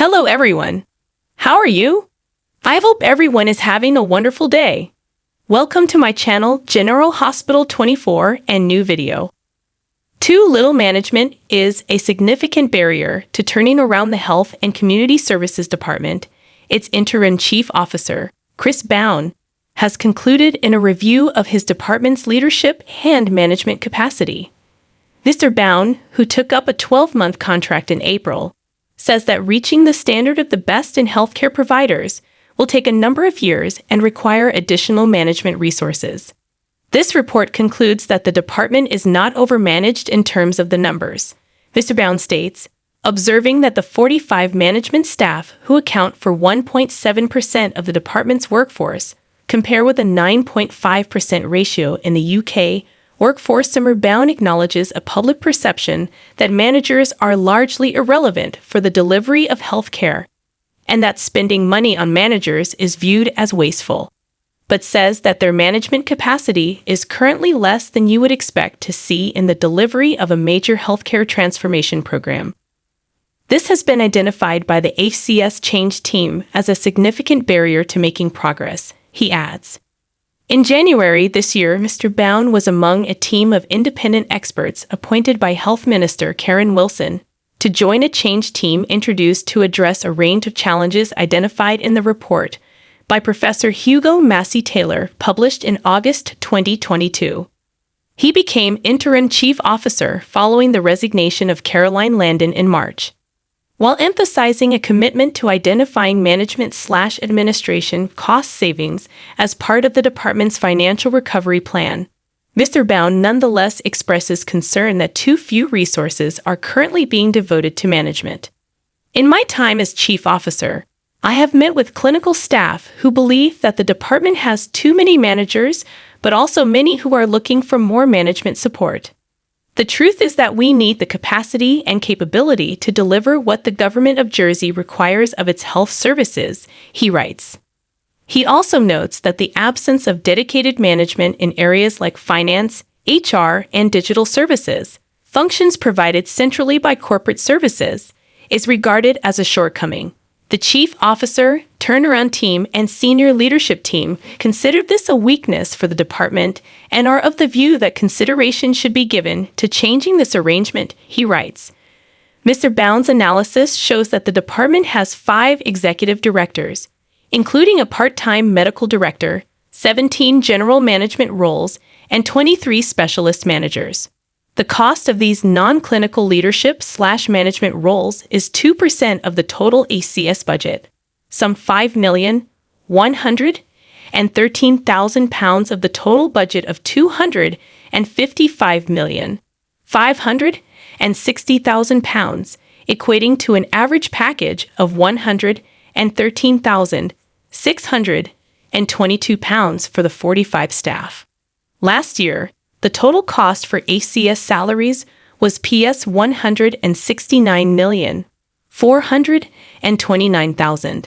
Hello everyone. How are you? I hope everyone is having a wonderful day. Welcome to my channel, General Hospital 24, and new video. Too little management is a significant barrier to turning around the Health and Community Services Department. Its interim chief officer, Chris Bown, has concluded in a review of his department's leadership and management capacity. Mr. Bown, who took up a 12-month contract in April, says that reaching the standard of the best in healthcare providers will take a number of years and require additional management resources. This report concludes that the department is not overmanaged in terms of the numbers. Mr. Bown states, observing that the 45 management staff who account for 1.7% of the department's workforce compare with a 9.5% ratio in the UK workforce. Mr. Bown acknowledges a public perception that managers are largely irrelevant for the delivery of health care, and that spending money on managers is viewed as wasteful, but says that their management capacity is currently less than you would expect to see in the delivery of a major healthcare transformation program. This has been identified by the HCS Change team as a significant barrier to making progress, he adds. In January this year, Mr. Bown was among a team of independent experts appointed by Health Minister Karen Wilson to join a change team introduced to address a range of challenges identified in the report by Professor Hugo Massey-Taylor, published in August 2022. He became interim chief officer following the resignation of Caroline Landon in March. While emphasizing a commitment to identifying management/administration cost savings as part of the department's financial recovery plan, Mr. Bown nonetheless expresses concern that too few resources are currently being devoted to management. In my time as chief officer, I have met with clinical staff who believe that the department has too many managers, but also many who are looking for more management support. The truth is that we need the capacity and capability to deliver what the government of Jersey requires of its health services, he writes. He also notes that the absence of dedicated management in areas like finance, HR, and digital services, functions provided centrally by corporate services, is regarded as a shortcoming. The chief officer, turnaround team, and senior leadership team considered this a weakness for the department and are of the view that consideration should be given to changing this arrangement, he writes. Mr. Bown's analysis shows that the department has 5 executive directors, including a part-time medical director, 17 general management roles, and 23 specialist managers. The cost of these non-clinical leadership/management roles is 2% of the total HCS budget, some £5,113,000 of the total budget of £255,560,000, equating to an average package of £113,622 for the 45 staff. Last year, the total cost for HCS salaries was PS $169,429,000.